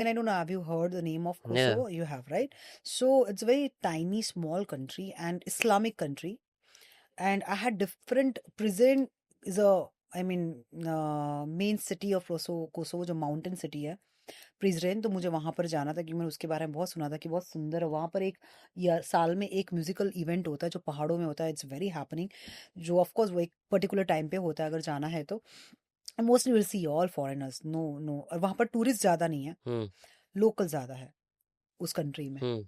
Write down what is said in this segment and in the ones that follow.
And I don't know, have you heard the name of Yeah. Kosovo? You have, right? So it's a very tiny, small country and Islamic country. And I had different prison is a, I mean, main city of Kosovo जो mountain city है, प्रिजरेन। तो मुझे वहां पर जाना था क्योंकि मैंने उसके बारे में बहुत सुना था कि बहुत सुंदर है वहां पर। एक या साल में एक म्यूजिकल इवेंट होता है जो पहाड़ों में होता है, इट्स वेरी हैपनिंग, जो ऑफ कोर्स वो एक पर्टिकुलर टाइम पे होता है अगर जाना है तो। Mostly will see all foreigners, no no, और वहां पर टूरिस्ट ज्यादा नहीं है, हम्म लोकल ज्यादा है उस कंट्री में। हम्म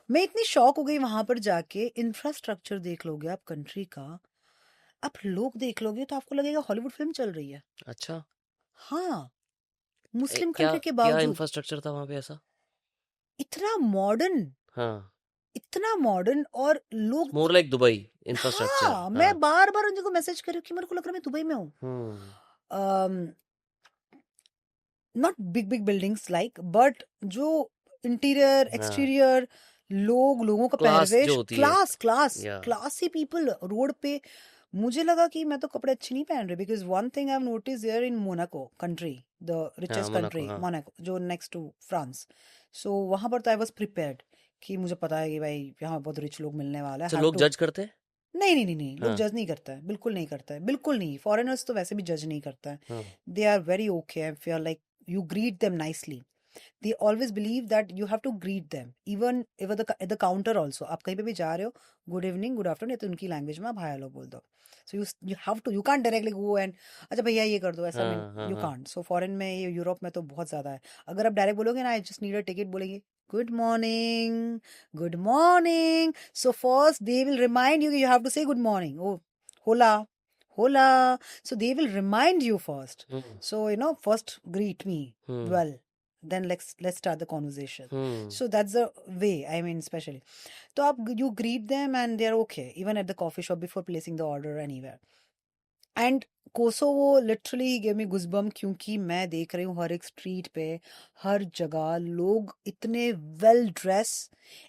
मैं इतनी शॉक हो गई वहां पर जाके, इंफ्रास्ट्रक्चर देख लोगे आप कंट्री का, आप लोग देख लोगे तो आपको लगेगा हॉलीवुड फिल्म चल रही है। अच्छा। हाँ, मुस्लिम क्या कंट्री के क्या बावजूद इंफ्रास्ट्रक्चर था वहां पे ऐसा? इतना मॉडर्न, हाँ, इतना मॉडर्न, और लोग मोर लाइक दुबई इंफ्रास्ट्रक्चर। हाँ, हाँ। मैं बार बार उनको मैसेज कर रही हूँ कि मेरे को लग रहा है मैं दुबई में हूँ। Hmm not big big buildings like, but जो इंटीरियर हाँ, एक्सटीरियर, लोगों का क्लास जो पहरवेश, होती है। क्लास क्लास या क्लासी पीपल रोड पे। मुझे लगा कि मैं तो कपड़े अच्छे नहीं पहन रही, because one thing I have notice there in Monaco country, the हाँ, रिचेस्ट मोनाको। कंट्री, हाँ, मोनाको जो नेक्स्ट टू फ्रांस। सो वहां पर तो आई वाज प्रिपेयर्ड कि मुझे पता है कि भाई यहाँ बहुत रिच लोग मिलने वाला है, अच्छा, हैव लोग टू। जज करते हैं। नहीं नहीं नहीं नहीं, लोग हाँ जज नहीं करता है, बिल्कुल नहीं करता है, बिल्कुल नहीं। फॉरेनर्स तो वैसे भी जज नहीं करता है, हाँ they are very okay, if you are like, you greet them nicely. They always believe that you have to greet them, even at the counter also। आप कहीं पे भी जा रहे हो, गुड इवनिंग, गुड आफ्टरनून, या तो उनकी लैंग्वेज में आप हाय हेलो बोल दो। So you have to, you can't directly go and अच्छा भैया ये कर दो, ऐसा नहीं, हाँ हाँ यू हाँ। कांट। सो फॉरेन में, ये यूरोप में तो बहुत ज्यादा है। अगर आप डायरेक्ट बोलोगे ना, I just need a ticket, बोलेंगे good morning, good morning. So first they will remind you, you have to say good morning, oh होला होला। So they will remind you first. Hmm So, first greet me hmm well, then let's start the conversation. Hmm So that's the way, I mean, especially. So you greet them and they're okay, even at the coffee shop before placing the order anywhere. And Kosovo literally gave me goosebump, क्योंकि मैं देख रही हूँ हर एक street पे, हर जगह लोग इतने वेल ड्रेस।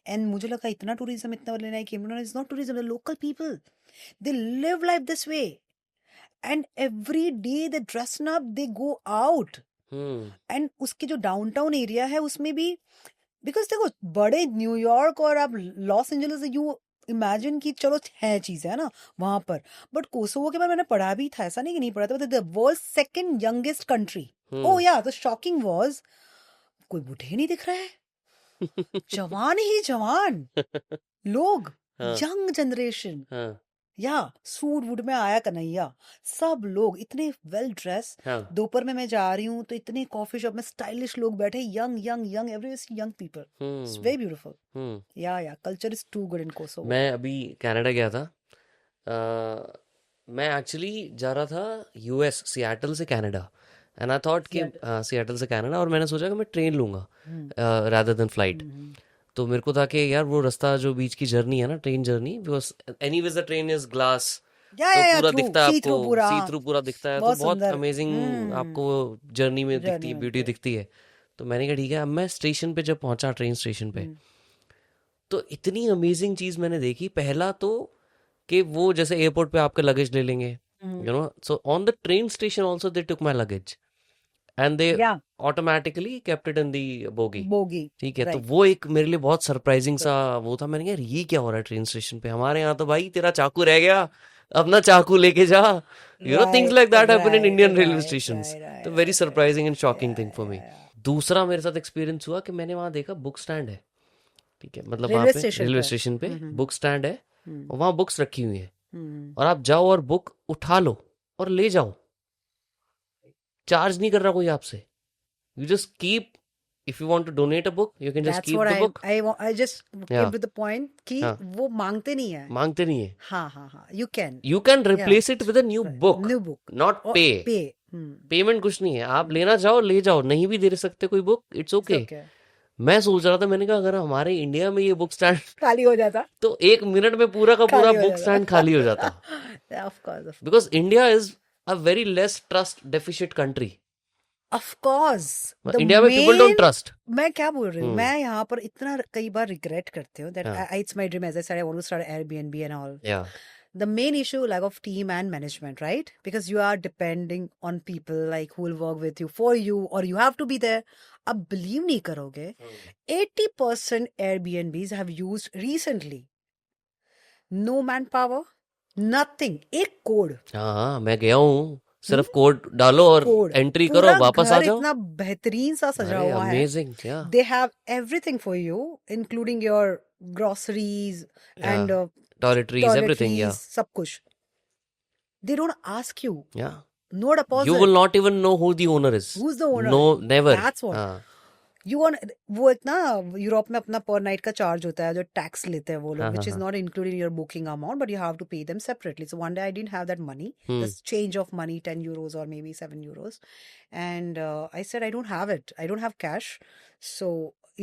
एंड मुझे लगा इतना टूरिज्म, इतना लेना है कि is not tourism, the local people, they live life this way. And every day they dressing up, they go out. Hmm and उसके जो डाउनटाउन एरिया है उसमें भी, बिकॉज देखो बड़े न्यूयॉर्क और आप लॉस एंजलिस, यू इमेजिन कि चलो है चीजें है ना वहां पर, बट कोसोवो के बारे में मैंने पढ़ा भी था, ऐसा नहीं कि नहीं पढ़ा था, the world second youngest country. Oh hmm yeah, the shocking was, कोई बूढ़े नहीं दिख रहा है, जवान ही जवान लोग, हाँ यंग जनरेशन। हाँ या सूट वुड में आया कन्हैया, सब लोग इतने वेल ड्रेस। हाँ। दोपहर में मैं जा रही हूँ तो इतने कॉफी शॉप में स्टाइलिश लोग बैठे, young young young, every young people, it's hmm very beautiful. Hmm yeah culture is too good in Kosovo. मैं अभी कनाडा गया था। मैं एक्चुअली जा रहा था यूएस, सियाटल से कनाडा। एंड आई थॉट कि सियाटल। सियाटल से कनाडा, और मैंने सोचा कि मैं ट्रेन लूँगा हम्म रादर देन फ्लाइट। हम्म तो मेरे को था कि यार वो रास्ता जो बीच की जर्नी है ना, train journey, because anyways the train is glass, तो या पूरा थ्रू दिखता है सी आपको, थ्रू पूरा, सी हाँ, थ्रू पूरा दिखता है, तो बहुत बहुत सुंदर। अमेजिंग आपको जर्नी में दिखती जर्नी है, मिलती ब्यूटी है। दिखती है। तो मैंने कहा ठीक है। अब मैं स्टेशन पे जब पहुंचा, ट्रेन स्टेशन पे, हम्म तो इतनी अमेजिंग चीज मैंने देखी। पहला तो कि वो जैसे एयरपोर्ट पे आपका लगेज ले लेंगे, hmm so on the train station also they took my luggage and they yeah automatically kept it in the bogie. Bogie, ठीक है, तो राइट। वो एक मेरे लिए बहुत सरप्राइजिंग सा वो था। मैंने कहा यार ये क्या हो रहा है ट्रेन स्टेशन पे? हमारे यहाँ तो भाई तेरा चाकू रह गया, अपना चाकू लेके जा। Things right like that happen in right Indian railway right stations. Right तो right very right right. Surprising and shocking thing for me. Yeah दूसरा मेरे साथ एक्सपीरियंस हुआ कि मैंने वहां देखा बुक स्टैंड है। ठीक है, मतलब वहां रेलवे पे स्टेशन रेलवे पे। स्टेशन पे हम्म बुक स्टैंड है, हम्म और वहां बुक्स रखी हुई है, हम्म और आप जाओ और बुक उठा लो और ले जाओ। चार्ज नहीं कर रहा कोई आपसे। You just keep, if you want to donate a book you can just that's keep what the book. I just came या, टू द पॉइंट कि हाँ, वो मांगते नहीं है। मांगते नहीं है। हाँ हाँ हाँ, यू कैन। यू कैन या replace it with a new book, new book not और पे। पे। पेमेंट कुछ नहीं है, आप लेना चाहो ले जाओ, नहीं भी दे सकते कोई book, it's it's okay. Okay, मैं सोच रहा था, मैंने कहा अगर हमारे इंडिया में ये बुक स्टैंड खाली हो जाता, तो 1 मिनट में पूरा का पूरा खाली हो बुक स्टैंड जाता। खाली हो जाता। Of course of because course India is a very less trust deficient country. Of course. The India में पीपल डोंट मेन, ट्रस्ट। मैं क्या बोल रही हूँ, हम्म मैं यहाँ पर इतना कई बार रिग्रेट करती हूँ दैट हाँ it's my dream, as I said I want to start Airbnb and all. या the main issue, lack of team and management, right? Because you are depending on people like who will work with you for you, or you have to be there. अब believe नहीं करोगे, 80% Airbnbs have used recently no manpower, nothing, एक code, हाँ मैं गया हूँ, सिर्फ code डालो और कोड, एंट्री करो, पूरा वापस आ घर जाओ। इतना बेहतरीन सा सजा अरे हुआ है. अमेजिंग, या They have everything for you, including your groceries and toiletries everything, या toiletries, सब कुछ. They don't ask you, या no you deposit. will not even know who the owner is. Who's the owner? No, never. That's what. हाँ You want वो एक ना Europe में अपना पर नाइट का चार्ज होता है जो टैक्स लेते हैं वो लोग, हाँ which हाँ is हाँ not included in your booking amount, but you have to pay them separately. So one day I didn't have that money, hmm this change of money, 10 euros or maybe 7 euros, and I said I don't have it, I don't have cash, so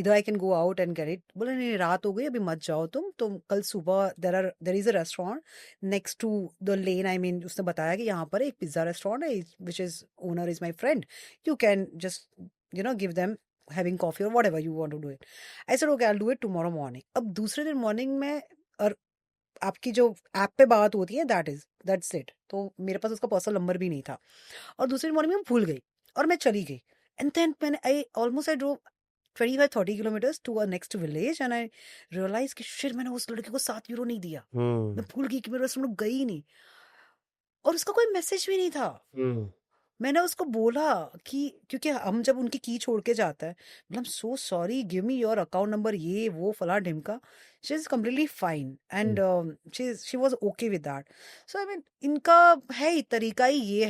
either I can go out and get it. बोले नहीं रात हो गई अभी मत जाओ तुम कल सुबह there is a restaurant next to the lane, I mean उसने बताया कि यहाँ पर एक पिज्जा रेस्टोरेंट है which is owner is my friend, you can just give them having coffee or whatever you want to do it. I said okay, I'll do it tomorrow morning. अब दूसरे दिन मॉर्निंग में, और आपकी जो app पे बात होती है that's it, तो मेरे पास उसका पर्सनल नंबर भी नहीं था, और दूसरी मॉर्निंग में मैं भूल गई और मैं चली गई. एंड देन मैंने I drove 25-30 kilometers to a next village and I realized कि shit, मैंने उस लड़के को 7 यूरो नहीं दिया. मैं भूल गई कि मेरे पास गई ही नहीं, और उसका कोई मैसेज भी नहीं था. मैंने उसको बोला कि क्योंकि हम जब उनकी की छोड़ के जाता है, मतलब so sorry, give me your account number, ये वो फला ढिमका. She is completely fine and she was okay with that. So I mean इनका है तरीका ही ये